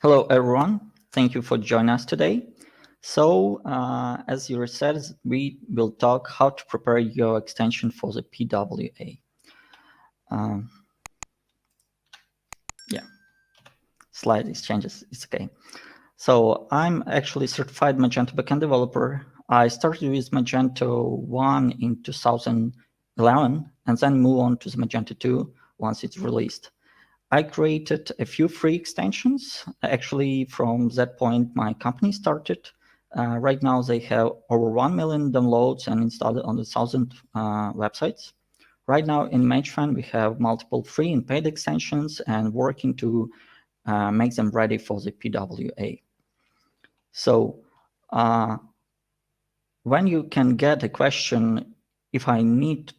Hello, everyone. Thank you for joining us today. So, as you said, we will talk how to prepare your extension for the PWA. Yeah, slide exchanges, it's okay. So I'm actually certified Magento backend developer. I started with Magento 1 in 2011 and then move on to the Magento 2 once it's released. I created a few free extensions. Actually, from that point, my company started. Right now, they have over 1 million downloads and installed on 1,000 websites. Right now in Magefan, we have multiple free and paid extensions and working to make them ready for the PWA. So when you can get a question, if I need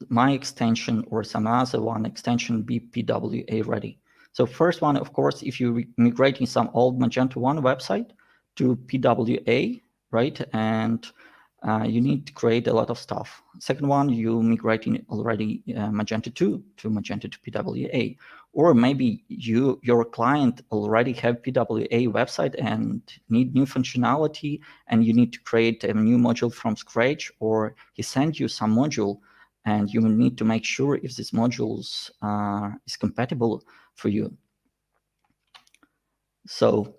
my extension or some other one extension be PWA ready. So first one, of course, if you're migrating some old Magento 1 website to PWA, right? And you need to create a lot of stuff. Second one, you migrating already Magento 2 to Magento 2 PWA. Or maybe your client already have PWA website and need new functionality and you need to create a new module from scratch, or he sent you some module and you need to make sure if these modules is compatible for you. So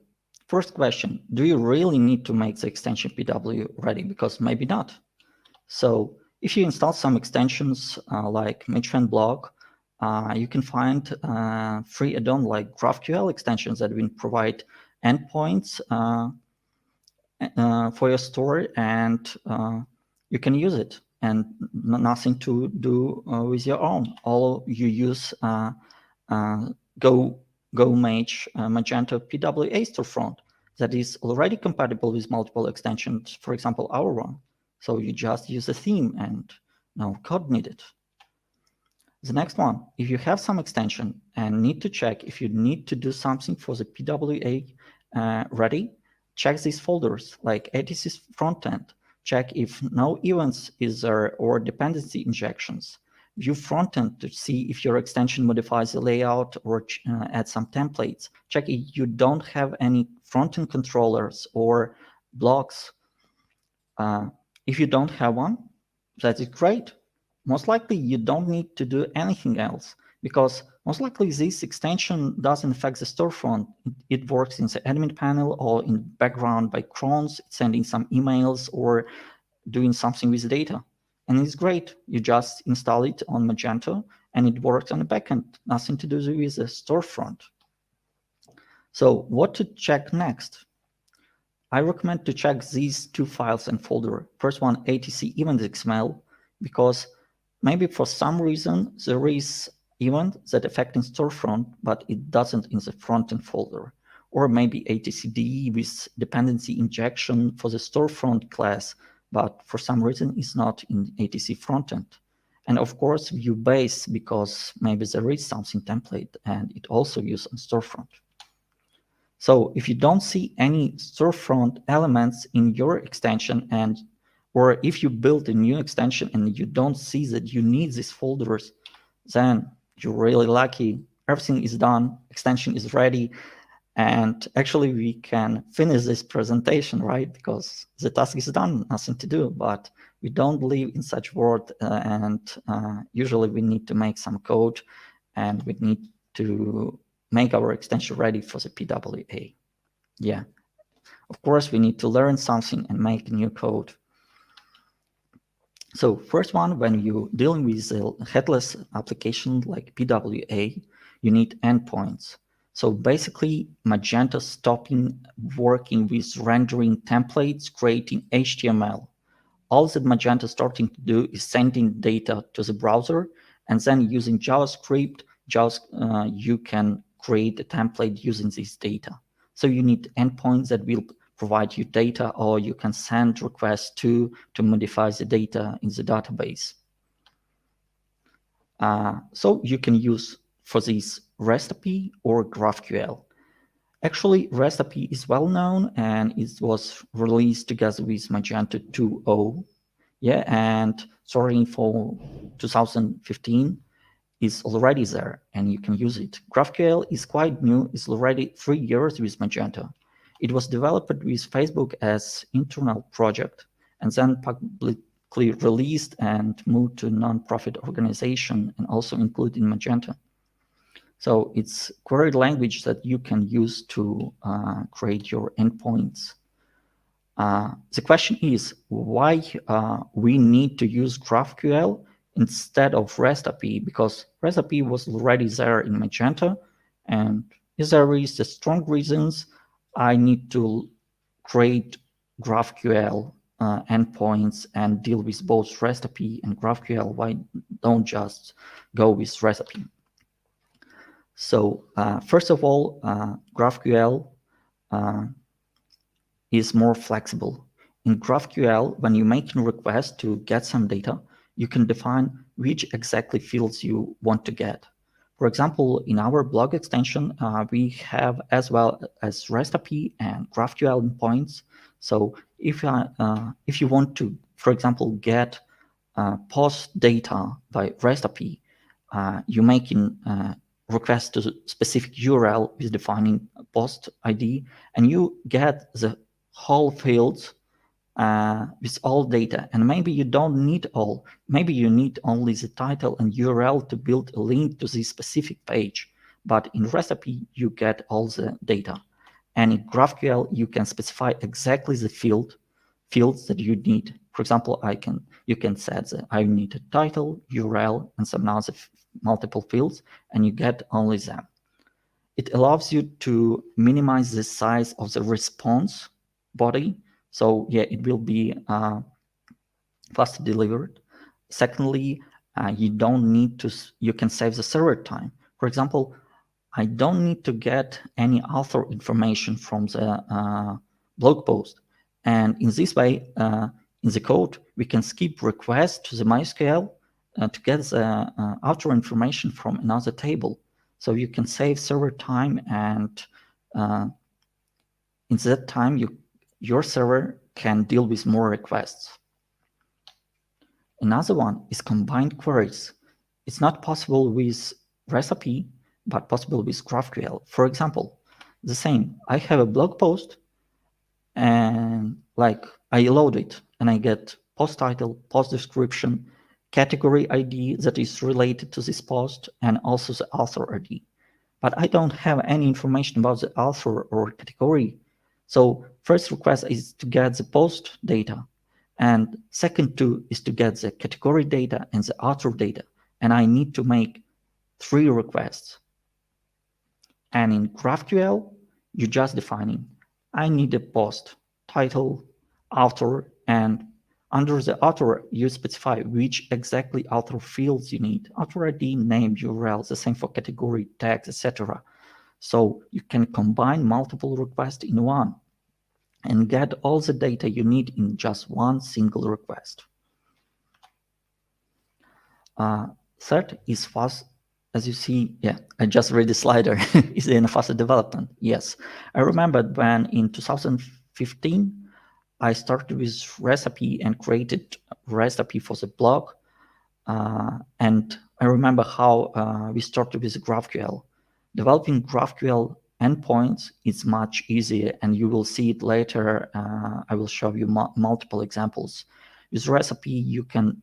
first question, do you really need to make the extension PW ready? Because maybe not. So if you install some extensions like Magefan blog, you can find free add-on like GraphQL extensions that will provide endpoints for your store, and you can use it and nothing to do with your own. All you use GoMage Magento PWA storefront that is already compatible with multiple extensions, for example, our one. So you just use a theme and no code needed. The next one, if you have some extension and need to check if you need to do something for the PWA ready, check these folders like ATC frontend. Check if no events is there or dependency injections. View frontend to see if your extension modifies the layout or add some templates. Check if you don't have any frontend controllers or blocks. If you don't have one, that is great. Most likely you don't need to do anything else because most likely this extension doesn't affect the storefront. It works in the admin panel or in background by crons, sending some emails or doing something with the data. And it's great. You just install it on Magento and it works on the backend, nothing to do with the storefront. So what to check next? I recommend to check these two files and folder. First one, ATC event.xml, because maybe for some reason there is event that affecting storefront, but it doesn't in the frontend folder. Or maybe ATCD with dependency injection for the storefront class, but for some reason it's not in ATC frontend. And of course, view base, because maybe there is something template and it also used on storefront. So if you don't see any storefront elements in your extension, and or if you build a new extension and you don't see that you need these folders, then you're really lucky. Everything is done, extension is ready, and actually we can finish this presentation, right? Because the task is done, nothing to do, but we don't live in such world, and usually we need to make some code and we need to make our extension ready for the PWA. Yeah, of course, we need to learn something and make new code. So first one, when you're dealing with a headless application like PWA, you need endpoints. So basically, Magento stopping working with rendering templates, creating HTML. All that Magento is starting to do is sending data to the browser, and then using JavaScript, you can create a template using this data. So you need endpoints that will provide you data, or you can send requests to modify the data in the database. So you can use for this REST API or GraphQL. Actually, REST API is well known and it was released together with Magento 2.0. Yeah, and starting for 2015. is already there and you can use it. GraphQL is quite new, it's already 3 years with Magento. It was developed with Facebook as internal project and then publicly released and moved to non-profit organization and also included in Magento. So it's query language that you can use to create your endpoints. The question is why we need to use GraphQL instead of REST API, because REST API was already there in Magento, and if there is a strong reasons I need to create GraphQL endpoints and deal with both REST API and GraphQL, why don't just go with REST API? So first of all, GraphQL is more flexible. In GraphQL, when you make a request to get some data, you can define which exactly fields you want to get. For example, in our blog extension, we have as well as REST API and GraphQL endpoints. So if you want to, for example, get post data by REST API, you make a request to a specific URL with defining post ID, and you get the whole fields with all data. And maybe you don't need all. Maybe you need only the title and URL to build a link to this specific page. But in REST API, you get all the data. And in GraphQL, you can specify exactly the fields that you need. For example, you can set I need a title, URL, and some other multiple fields, and you get only them. It allows you to minimize the size of the response body. So yeah, it will be faster delivered. Secondly, you don't need to, you can save the server time. For example, I don't need to get any author information from the blog post. And in this way, in the code, we can skip requests to the MySQL to get the author information from another table. So you can save server time, and in that time, your server can deal with more requests. Another one is combined queries. It's not possible with REST API, but possible with GraphQL. For example, the same, I have a blog post, and like I load it, and I get post title, post description, category ID that is related to this post, and also the author ID. But I don't have any information about the author or category. So first request is to get the post data, and second two is to get the category data and the author data. And I need to make 3 requests. And in GraphQL, you're just defining, I need a post, title, author, and under the author, you specify which exactly author fields you need. Author ID, name, URL, the same for category, tags, etc. So you can combine multiple requests in one and get all the data you need in just one single request. Third is fast. As you see, yeah, I just read the slider. Is in a faster development? Yes. I remember when in 2015, I started with REST API and created REST API for the blog. And I remember how we started with GraphQL. Developing GraphQL endpoints is much easier, and you will see it later. I will show you multiple examples. With REST API, you can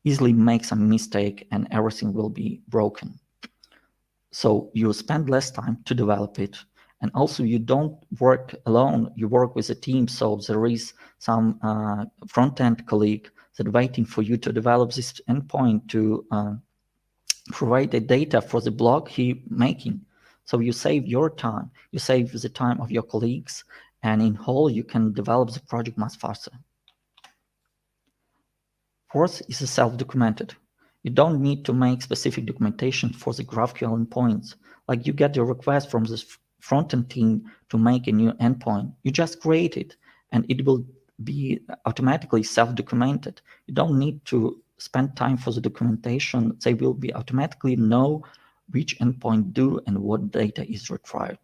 easily make some mistake and everything will be broken. So you spend less time to develop it. And also you don't work alone, you work with a team. So there is some front-end colleague that waiting for you to develop this endpoint to provide the data for the blog he making. So you save your time, you save the time of your colleagues, and in whole, you can develop the project much faster. Fourth is self-documented. You don't need to make specific documentation for the GraphQL endpoints. Like you get a request from the front-end team to make a new endpoint. You just create it, and it will be automatically self-documented. You don't need to spend time for the documentation. They will be automatically know which endpoint do and what data is required.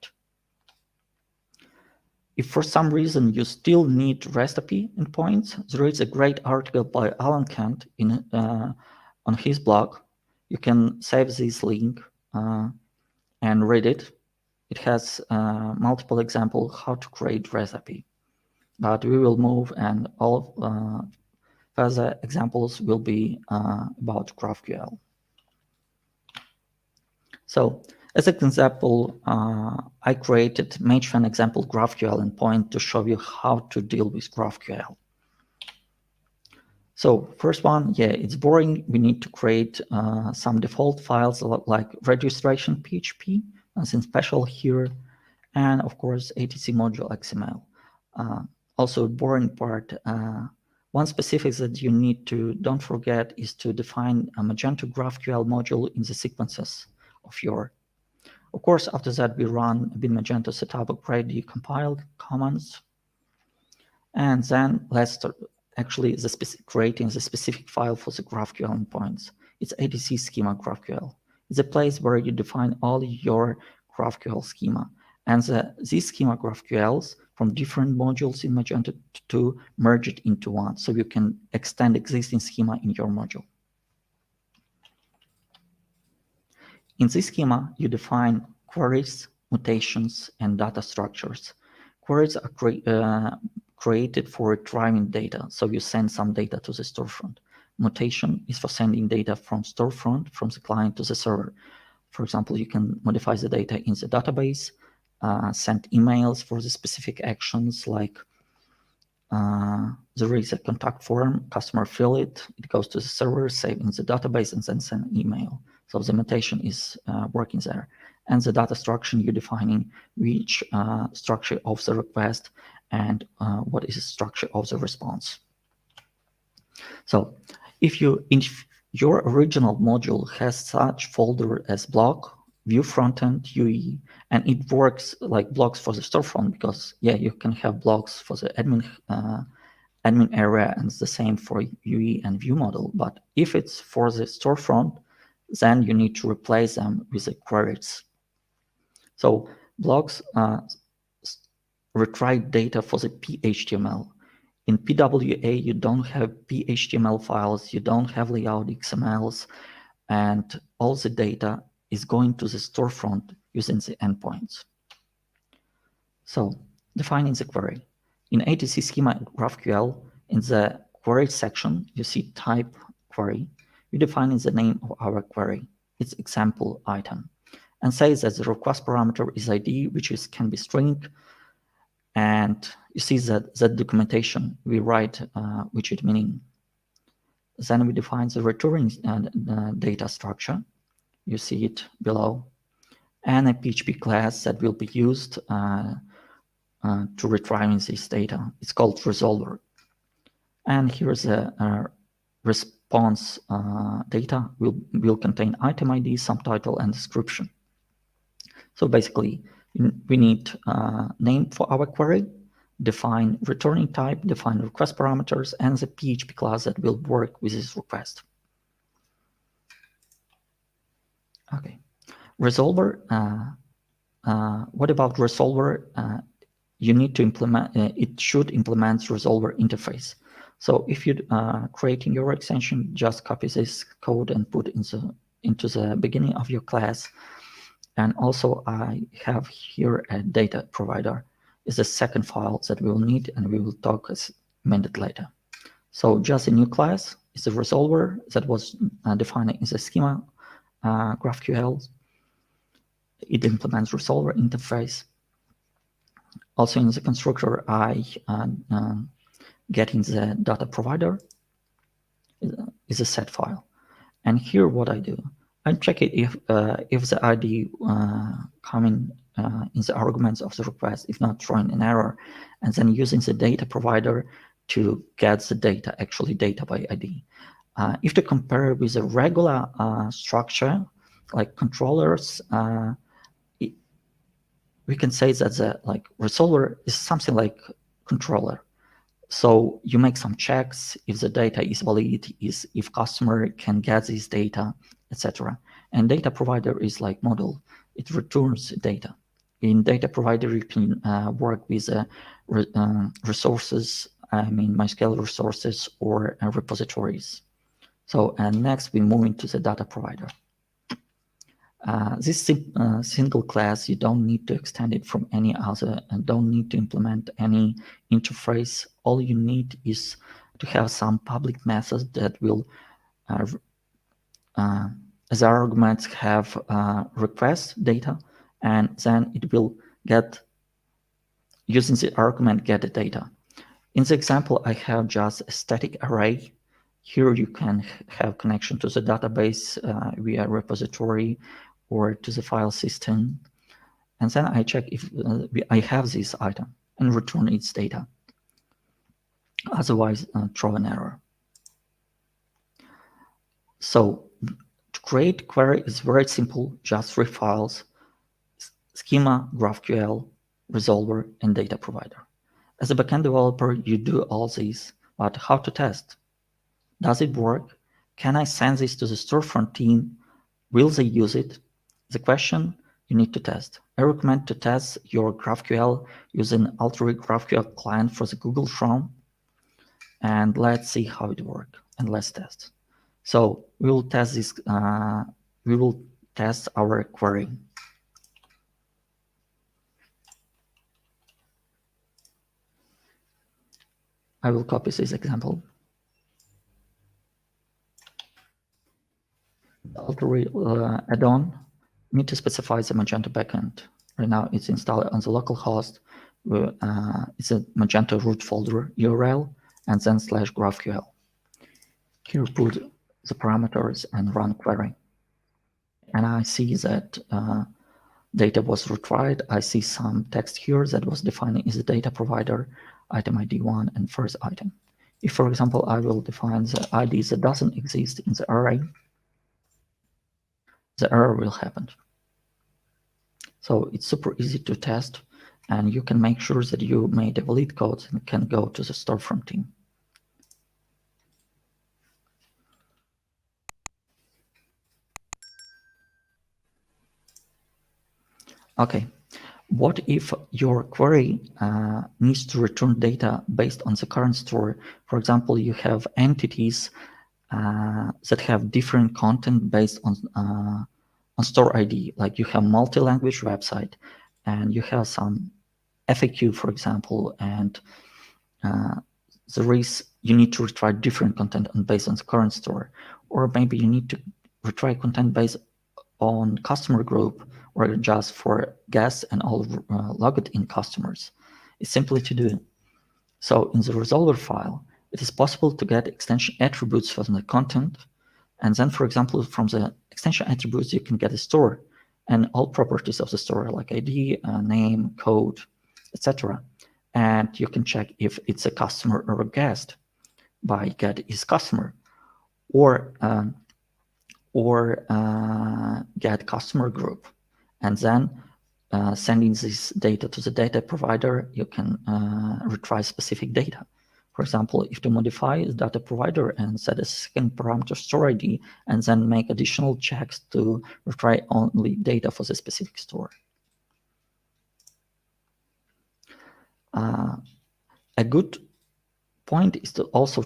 If for some reason you still need REST API endpoints, there is a great article by Alan Kent on his blog. you can save this link and read it. It has multiple examples how to create recipe, but we will move, and all further examples will be about GraphQL. So as an example, I created Magefan example GraphQL endpoint to show you how to deal with GraphQL. So first one, yeah, it's boring. We need to create some default files like registration PHP, nothing special here, and of course ATC module XML. Also boring part, one specific that you need to don't forget is to define a Magento GraphQL module in the sequences of your. Of course, after that we run a bin Magento setup, upgrade, decompile commands, and then let's start actually creating the specific file for the GraphQL endpoints. It's ATC schema GraphQL. It's a place where you define all your GraphQL schema. And these schema GraphQLs from different modules in Magento to merge it into one, so you can extend existing schema in your module. In this schema, you define queries, mutations, and data structures. Queries are created for retrieving data, so you send some data to the storefront. Mutation is for sending data from storefront, from the client to the server. For example, you can modify the data in the database, send emails for the specific actions, like there is a contact form, customer fill it, it goes to the server, save in the database, and then send email. So the mutation is working there. And the data structure, you're defining which structure of the request and what is the structure of the response. So if your original module has such folder as block, view frontend, UE, and it works like blocks for the storefront, because yeah, you can have blocks for the admin area, and it's the same for UE and view model. But if it's for the storefront, then you need to replace them with the queries. So blocks retrieve data for the PHTML. In PWA, you don't have PHTML files, you don't have layout XMLs, and all the data is going to the storefront using the endpoints. So defining the query. In ATC schema GraphQL, in the query section, you see type query. You define the name of our query, its example item, and say that the request parameter is ID, which can be string. And you see that documentation, we write which it meaning. Then we define the returning data structure. You see it below, and a PHP class that will be used to retrieve this data. It's called resolver. And here's a response data will contain item ID, subtitle, and description. So basically, we need name for our query, define returning type, define request parameters, and the PHP class that will work with this request. Okay, resolver. What about resolver? You need to implement. It should implement resolver interface. So if you're creating your extension, just copy this code and put into the beginning of your class. And also I have here a data provider. Is a second file that we will need, and we will talk a minute later. So just a new class is a resolver that was defined in the schema GraphQL. It implements resolver interface. Also in the constructor, I getting the data provider is a set file. And here what I do, I check it if the ID coming in the arguments of the request, if not throwing an error, and then using the data provider to get the data, actually data by ID. If to compare with a regular structure like controllers, we can say that the resolver is something like controller. So you make some checks if the data is valid, if customer can get this data, etc. And data provider is like model. It returns data. In data provider, you can work with resources, I mean MySQL resources or repositories. So, and next we move into the data provider. This single class, you don't need to extend it from any other and don't need to implement any interface. All you need is to have some public methods that will, as arguments, have request data, and then it will get, using the argument, get the data. In the example, I have just a static array. Here you can have connection to the database via repository or to the file system. And then I check if I have this item and return its data. Otherwise, throw an error. So to create query is very simple, just 3 files: schema, GraphQL, resolver, and data provider. As a backend developer, you do all these, but how to test? Does it work? Can I send this to the storefront team? Will they use it? The question you need to test. I recommend to test your GraphQL using Alteryx GraphQL client for the Google Chrome. And let's see how it works, and let's test. So we will test this. We will test our query. I will copy this example. Alteryx add-on, need to specify the Magento backend. Right now it's installed on the local host. It's a Magento root folder URL, and then /GraphQL. Here put the parameters and run query. And I see that data was retried. I see some text here that was defining is the data provider, item ID 1, and first item. If, for example, I will define the ID that doesn't exist in the array, the error will happen. So it's super easy to test, and you can make sure that you made a valid code and can go to the storefront team. Okay, what if your query needs to return data based on the current store? For example, you have entities that have different content based on store ID, like you have multi-language website and you have some FAQ, for example, and you need to retry different content based on the current store, or maybe you need to retry content based on customer group or just for guests and all logged in customers. It's simply to do. So in the resolver file, it is possible to get extension attributes from the content. And then, for example, from the extension attributes, you can get a store and all properties of the store, like ID, name, code, etc. And you can check if it's a customer or a guest by get is customer, or get customer group. And then sending this data to the data provider, you can retry specific data. For example, if to modify the data provider and set a second parameter store ID, and then make additional checks to retry only data for the specific store. A good point is to also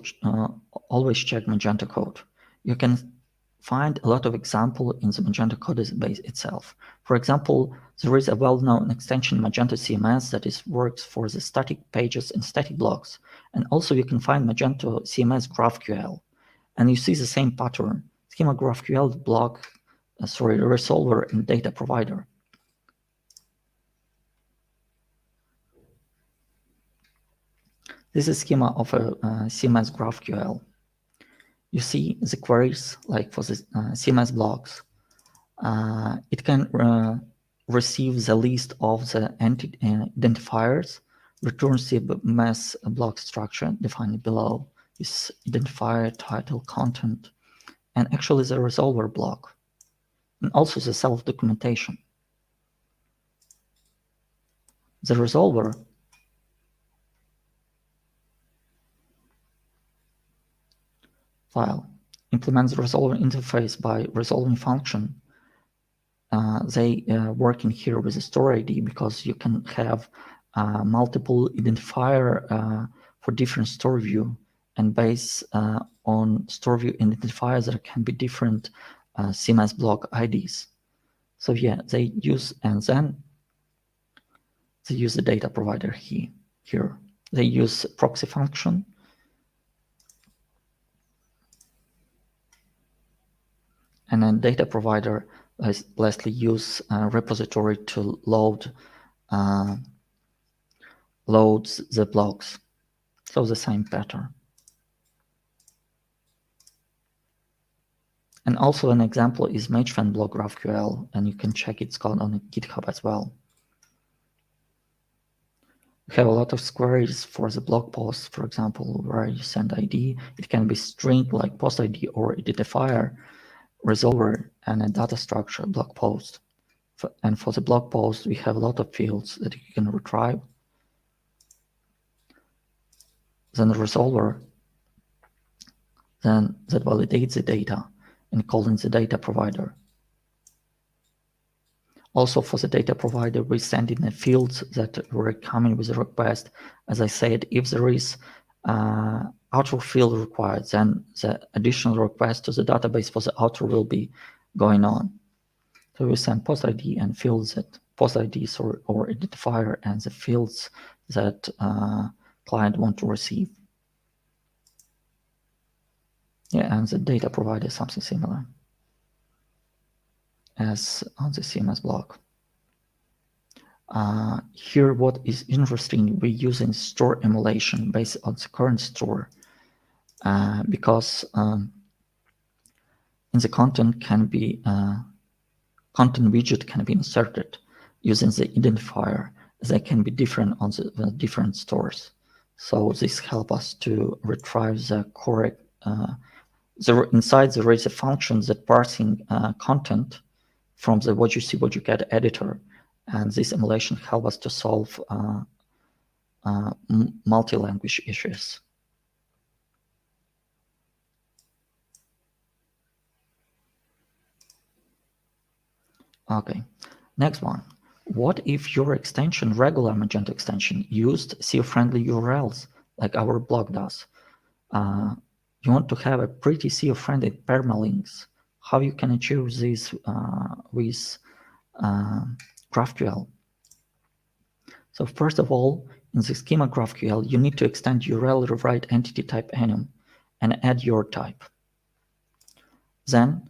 always check Magento code. You can find a lot of examples in the Magento code base itself. For example, there is a well-known extension Magento CMS that works for the static pages and static blocks. And also you can find Magento CMS GraphQL. And you see the same pattern: schema, GraphQL, block, resolver, and data provider. This is schema of a CMS GraphQL. You see the queries, like for the CMS blocks. It can receive the list of the entity identifiers, returns the CMS block structure defined below, is identifier, title, content, and actually the resolver block, and also the self-documentation. The resolver file implements the resolver interface by resolving function. They work in here with the store ID because you can have multiple identifier for different store view, and based on store view identifiers, there can be different CMS block IDs. So yeah, they use, and then they use the data provider here. They use proxy function. And then data provider lastly use repository to loads the blocks. So the same pattern. And also an example is Magefan block GraphQL, and you can check its code on GitHub as well. We have a lot of queries for the blog post, for example, where you send ID. It can be string like post ID or identifier, resolver, and a data structure blog post. And for the blog post, we have a lot of fields that you can retrieve. Then the resolver, then that validates the data and calling the data provider. Also for the data provider, we send in the fields that were coming with a request. As I said, if there is outer field required, then the additional request to the database for the outer will be going on. So we send post ID and fields that post IDs or identifier and the fields that client want to receive. Yeah, and the data provider is something similar as on the CMS block. Here, what is interesting, we're using store emulation based on the current store because in the content content widget can be inserted using the identifier. They can be different on the different stores. So this helps us to retrieve the correct. Inside there is a function that parsing content from the what you see, what you get editor, and this emulation helps us to solve multi-language issues. Okay, next one. What if your extension, regular Magento extension, used SEO-friendly URLs like our blog does? You want to have a pretty SEO-friendly permalinks. How you can achieve this with GraphQL? So first of all, in the schema GraphQL, you need to extend URL rewrite entity type enum and add your type. Then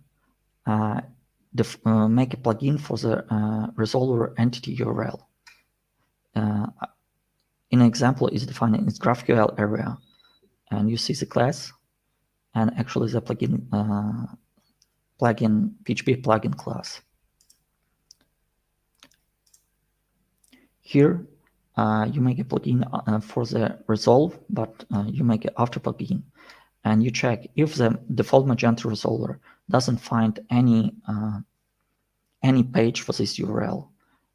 make a plugin for the resolver entity URL. In example is defined in its GraphQL area, and you see the class, and actually the plugin PHP plugin class. Here you make a plugin for the resolve, but you make it after plugin, and you check if the default Magento resolver doesn't find any page for this URL,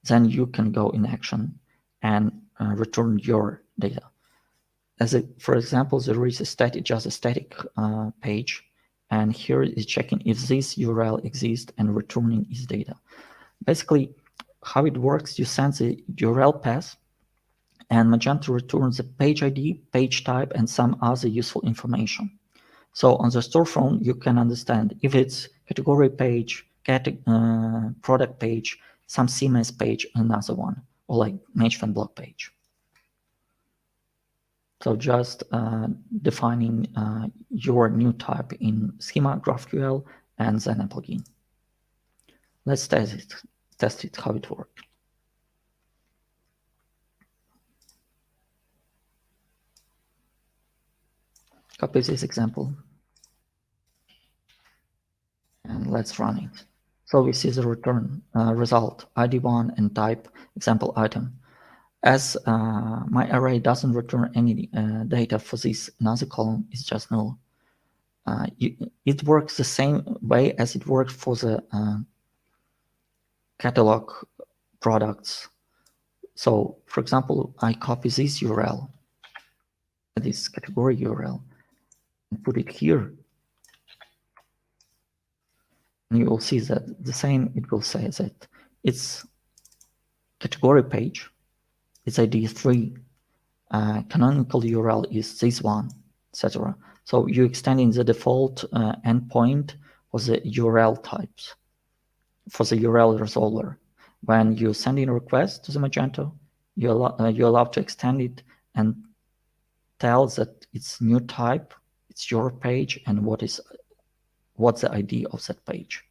then you can go in action and return your data. For example, there is just a static page, and here is checking if this URL exists and returning its data. Basically, how it works, you send the URL path, and Magento returns the page ID, page type, and some other useful information. So on the storefront, you can understand if it's category page, product page, some CMS page, another one, or like Magefan blog page. So just defining your new type in schema GraphQL and then a plugin. Let's test it how it works. Copy this example and let's run it. So we see the return result ID1 and type example item. As my array doesn't return any data for this another column, it's just null. It works the same way as it worked for the catalog products. So for example, I copy this URL, this category URL, and put it here. And you will see that the same, it will say that it's category page, its ID is 3, canonical URL is this one, etc. So you extending the default endpoint for the URL types, for the URL resolver. When you send in a request to the Magento, you're allowed to extend it and tell that it's new type, it's your page, and what's the ID of that page.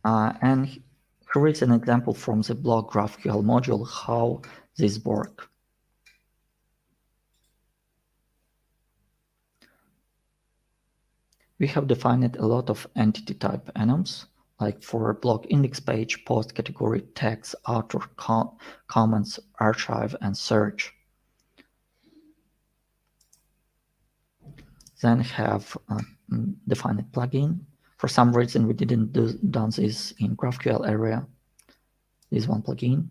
And here is an example from the blog GraphQL module how this works. We have defined a lot of entity type enums, like for blog index page, post category, text, author, comments, archive, and search. Then have defined plugin. For some reason, we didn't done this in GraphQL area. This one plugin,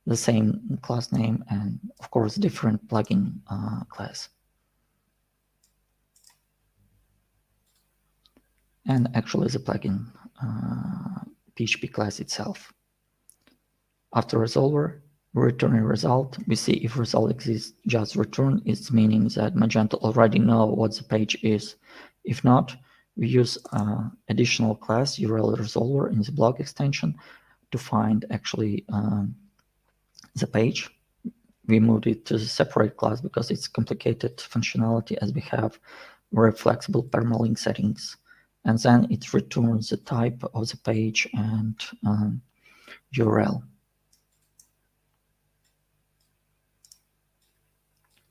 the same class name, and of course, different plugin class. And actually the plugin PHP class itself. After resolver, we return a result. We see if result exists, just return. It's meaning that Magento already know what the page is. If not, we use additional class URL resolver in the blog extension to find actually the page. We moved it to the separate class because it's complicated functionality, as we have very flexible permalink settings. And then it returns the type of the page and URL.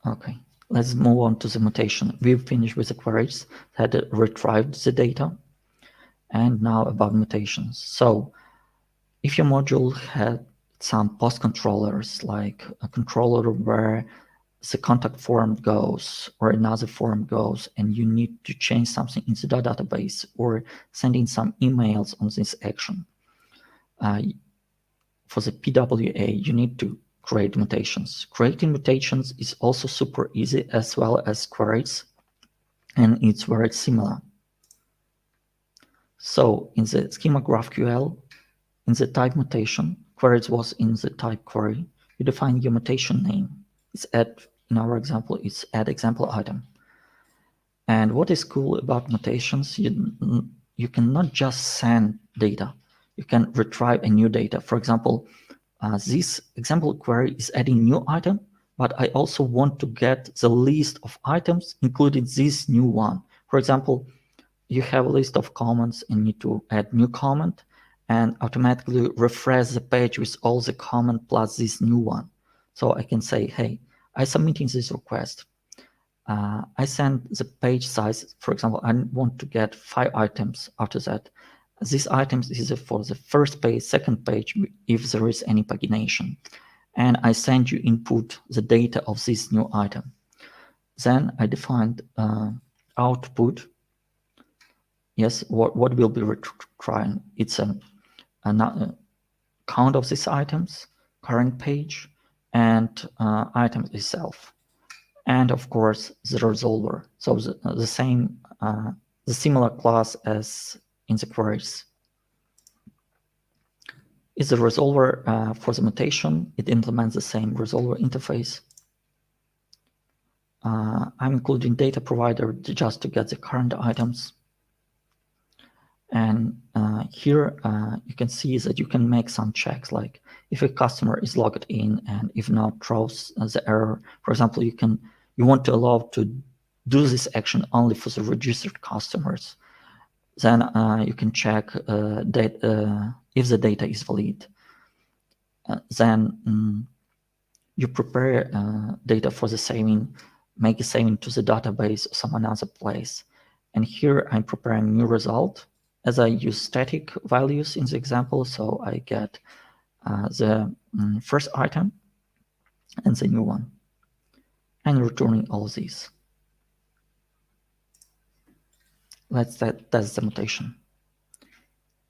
Okay, let's move on to the mutation. We've finished with the queries that retrieved the data. And now about mutations. So if your module had some post controllers, like a controller where the contact form goes or another form goes, and you need to change something in the database or send in some emails on this action. For the PWA, you need to create mutations. Creating mutations is also super easy, as well as queries, and it's very similar. So in the schema GraphQL, in the type mutation, queries was in the type query, you define your mutation name. It's add, in our example, it's add example item. And what is cool about mutations, you can not just send data, you can retrieve a new data. For example, this example query is adding new item, but I also want to get the list of items, including this new one. For example, you have a list of comments and need to add new comment and automatically refresh the page with all the comment plus this new one. So I can say, hey, I submitting this request. I send the page size. For example, I want to get 5 items after that. These items is for the first page, second page, if there is any pagination. And I send you input the data of this new item. Then I defined output. Yes, what will be retrying? It's a count of these items, current page, and item itself. And of course, the resolver. So the same, the similar class as in the queries. Is the resolver for the mutation. It implements the same resolver interface. I'm including data provider just to get the current items. And here you can see that you can make some checks, like if a customer is logged in and if not, throws the error. For example, you want to allow to do this action only for the registered customers. Then you can check if the data is valid. Then you prepare data for the saving, make a saving to the database or some another place. And here I'm preparing a new result. As I use static values in the example, so I get the first item and the new one, and returning all these. Let's test the mutation.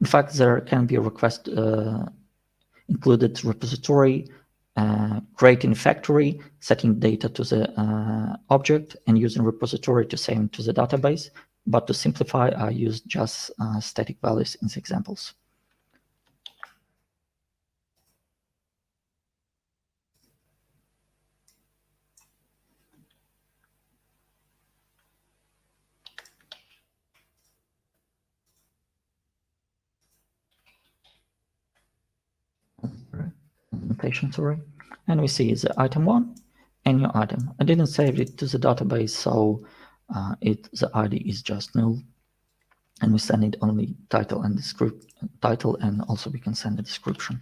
In fact, there can be a request included repository, creating factory, setting data to the object, and using repository to save to the database. But to simplify, I use just static values in the examples. annotation, sorry. And we see the item 1 and new item. I didn't save it to the database, so the ID is just null. And we send it only title and title, and also we can send a description.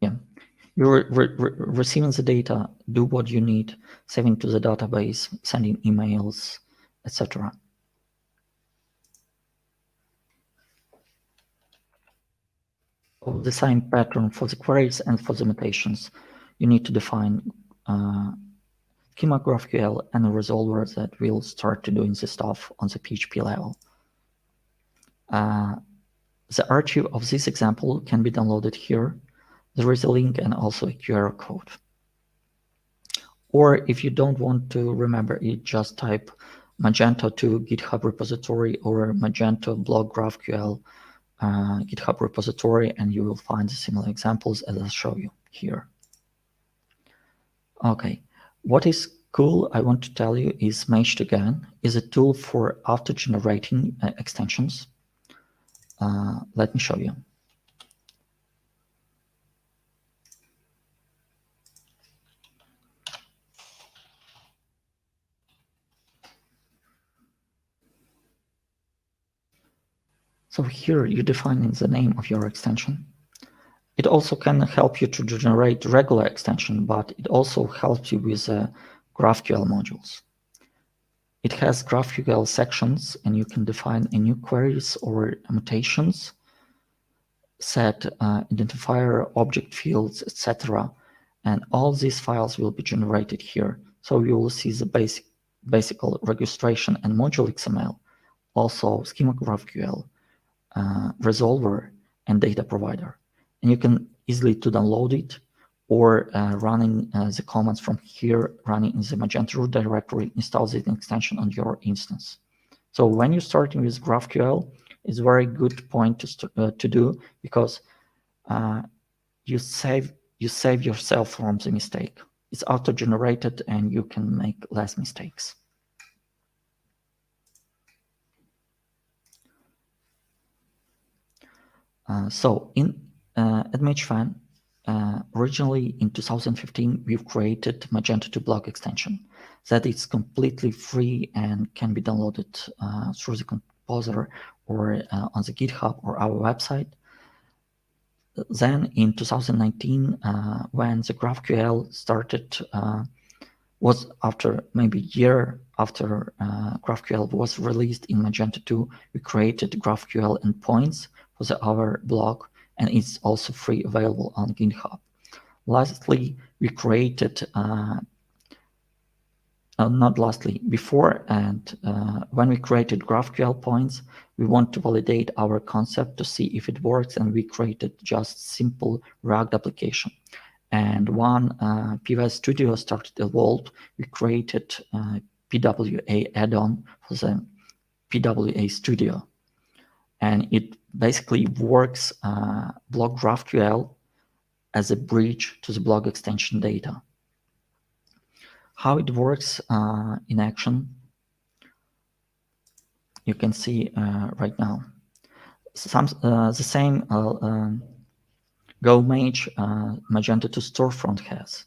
Yeah, you're receiving the data, do what you need, saving to the database, sending emails, etc. The same pattern for the queries and for the mutations. You need to define schema GraphQL and a resolver that will start to doing the stuff on the PHP level. The archive of this example can be downloaded here. There is a link and also a QR code. Or if you don't want to remember it, just type Magento to GitHub repository or Magento blog GraphQL GitHub repository, and you will find similar examples as I'll show you here. Okay, what is cool I want to tell you is Magento again is a tool for auto-generating extensions. Let me show you. So here you define the name of your extension. It also can help you to generate regular extension, but it also helps you with GraphQL modules. It has GraphQL sections, and you can define a new queries or mutations, set identifier, object fields, etc. And all these files will be generated here. So you will see the basic registration and module XML, also schema GraphQL, resolver, and data provider. And you can easily to download it or running the commands from here, running in the Magento root directory, install the extension on your instance. So when you're starting with GraphQL, it's a very good point to do, because you save yourself from the mistake. It's auto-generated and you can make less mistakes. So at Magefan, originally in 2015, we've created Magento 2 blog extension that is completely free and can be downloaded through the composer or on the GitHub or our website. Then in 2019, when the GraphQL started, was after maybe a year after GraphQL was released in Magento 2, we created GraphQL endpoints for our blog, and it's also free available on GitHub. Lastly, we created, before and when we created GraphQL points, we want to validate our concept to see if it works, and we created just simple React application. And when PWA Studio started evolved, we created PWA add-on for the PWA Studio. And it basically works blog GraphQL as a bridge to the blog extension data. How it works in action, you can see right now. The same GoMage Magento 2 storefront has.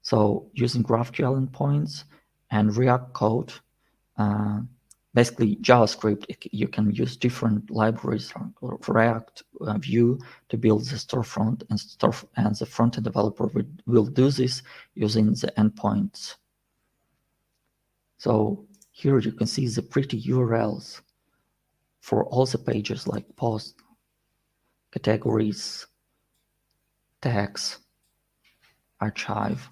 So using GraphQL endpoints and React code, basically JavaScript, you can use different libraries or React Vue to build the storefront, and the front-end developer will do this using the endpoints. So here you can see the pretty URLs for all the pages like post, categories, tags, archive,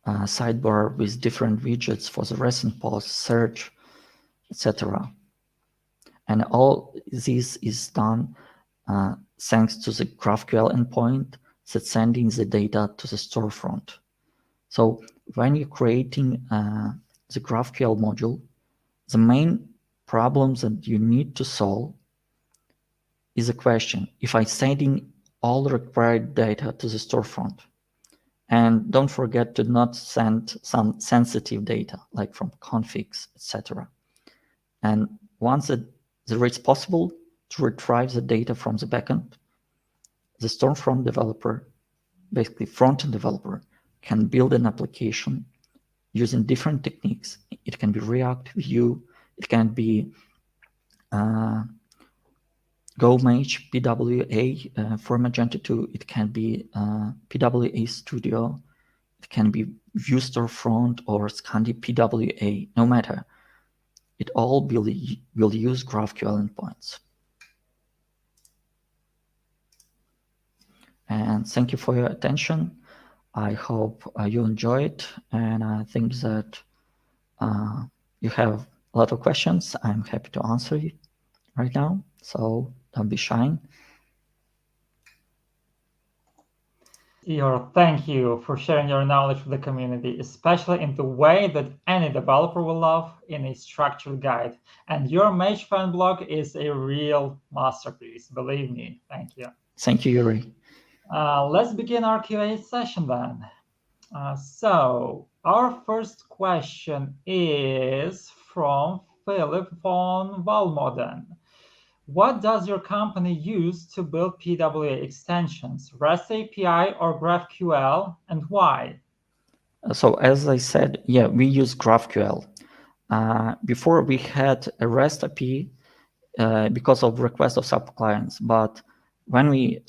sidebar with different widgets for the recent post, search, etc. And all this is done thanks to the GraphQL endpoint that's sending the data to the storefront. So when you're creating the GraphQL module, the main problem that you need to solve is a question: if I'm sending all the required data to the storefront, And don't forget to not send some sensitive data, like from configs, etc. And once it's possible to retrieve the data from the backend, the Stormfront developer, basically front-end developer, can build an application using different techniques. It can be React, Vue, it can be GoMage, PWA for Magento 2, it can be PWA Studio, it can be Vue Storefront or Scandi PWA, no matter. It all will use GraphQL endpoints. And thank you for your attention. I hope you enjoyed, and I think that you have a lot of questions. I'm happy to answer you right now, so don't be shy. Ihor, thank you for sharing your knowledge with the community, especially in the way that any developer will love in a structured guide. And your Magefan blog is a real masterpiece, believe me. Thank you. Thank you, Yuri. Let's begin our Q&A session then. So our first question is from Philip von Valmoden. What does your company use to build PWA extensions, REST API or GraphQL, and why? So as I said, yeah, we use GraphQL. Before we had a REST API because of request of sub-clients, but when we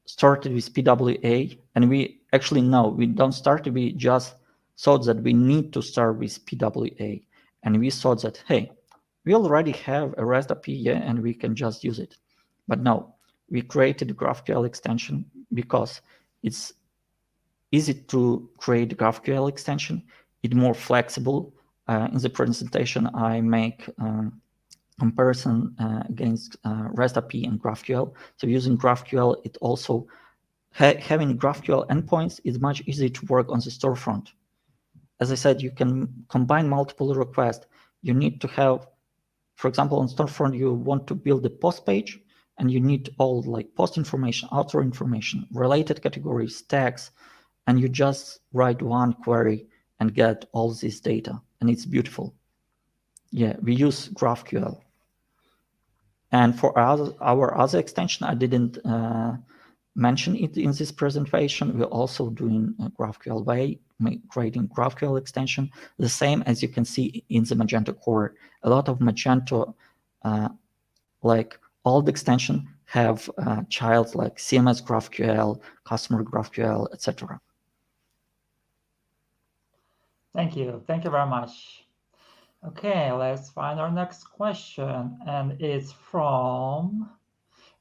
started with PWA, and we actually we don't start, we just thought that we need to start with PWA, and we thought that, hey, we already have a REST API, yeah, and we can just use it. But no, we created a GraphQL extension because it's easy to create a GraphQL extension. It's more flexible. In the presentation, I make comparison against REST API and GraphQL. So using GraphQL, it also having GraphQL endpoints is much easier to work on the storefront. As I said, you can combine multiple requests. You need to have, for example, on storefront, you want to build a post page, and you need all like post information, author information, related categories, tags, and you just write one query and get all this data, and it's beautiful. Yeah, we use GraphQL. And for our other extension, I didn't mention it in this presentation. We're also doing a GraphQL way, creating GraphQL extension, the same as you can see in the Magento core. A lot of Magento, like all the extension, have child like CMS GraphQL, customer GraphQL, etc. Thank you. Thank you very much. Okay, let's find our next question, and it's from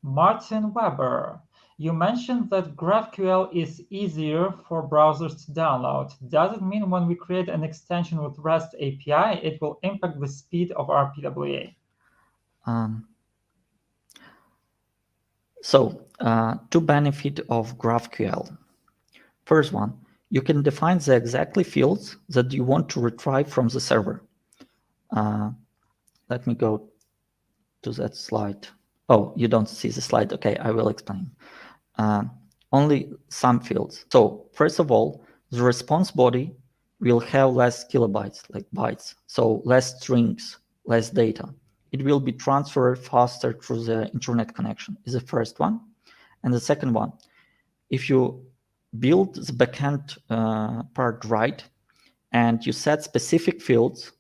Martin Weber. You mentioned that GraphQL is easier for browsers to download. Does it mean when we create an extension with REST API, it will impact the speed of our PWA? Two benefits of GraphQL. First one, you can define the exactly fields that you want to retrieve from the server. Let me go to that slide. Oh, you don't see the slide. Okay, I will explain. Only some fields. So first of all, the response body will have less kilobytes, like bytes. So less strings, less data. It will be transferred faster through the internet connection is the first one. And the second one, if you build the backend part right, and you set specific fields,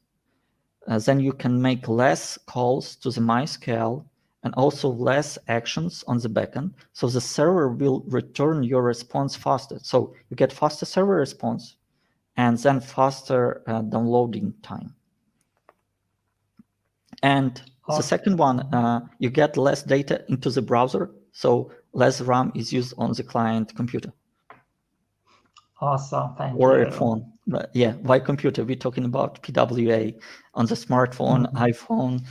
then you can make less calls to the MySQL and also less actions on the backend. So the server will return your response faster. So you get faster server response and then faster downloading time. And the second one, you get less data into the browser, so less RAM is used on the client computer. Awesome, thank you. Or a phone. But yeah, why computer? We're talking about PWA on the smartphone, iPhone.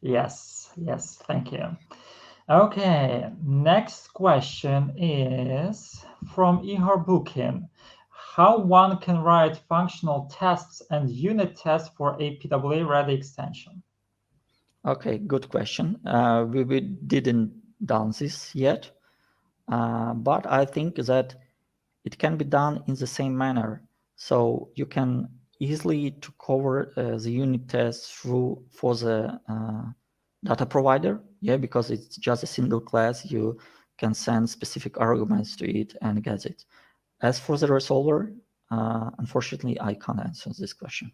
Yes, thank you. Okay, next question is from Ihor Bukin. How one can write functional tests and unit tests for a PWA-ready extension? Okay, good question. We didn't done this yet, but I think that it can be done in the same manner. So you can easily to cover the unit test through for the data provider, because it's just a single class. You can send specific arguments to it and get it. As for the resolver, unfortunately, I can't answer this question.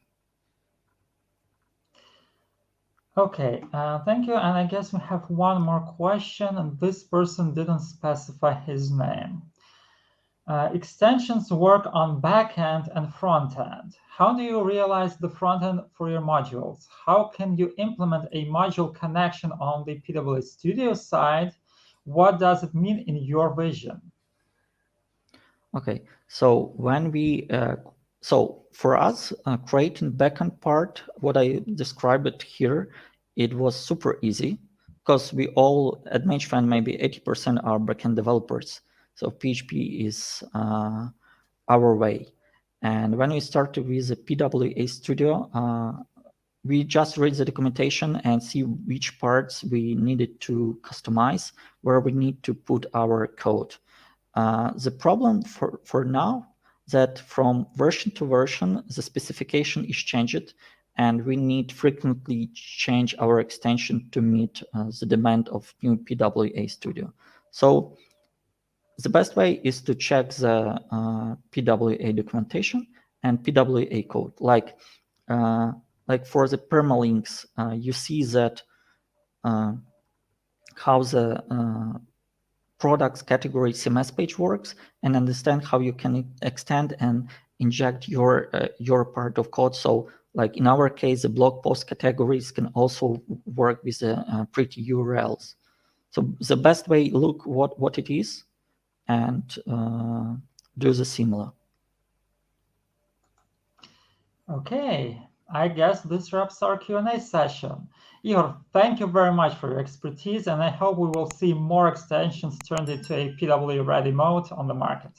Okay, thank you. And I guess we have one more question, and this person didn't specify his name. Extensions work on backend and frontend. How do you realize the frontend for your modules? How can you implement a module connection on the PWA Studio side? What does it mean in your vision? Okay, so when we so for us, creating backend part, what I described it here, it was super easy because we all at Magefan, maybe 80% are backend developers. So PHP is our way. And when we started with the PWA Studio, we just read the documentation and see which parts we needed to customize, where we need to put our code. The problem for now that from version to version, the specification is changed, and we need frequently change our extension to meet the demand of new PWA Studio. So the best way is to check the PWA documentation and PWA code. Like for the permalinks, you see that how the products category CMS page works, and understand how you can extend and inject your part of code. So like in our case, the blog post categories can also work with the pretty URLs. So the best way, look what it is and do the similar. Okay, I guess this wraps our Q&A session. Ihor, thank you very much for your expertise, and I hope we will see more extensions turned into a PWA ready mode on the market.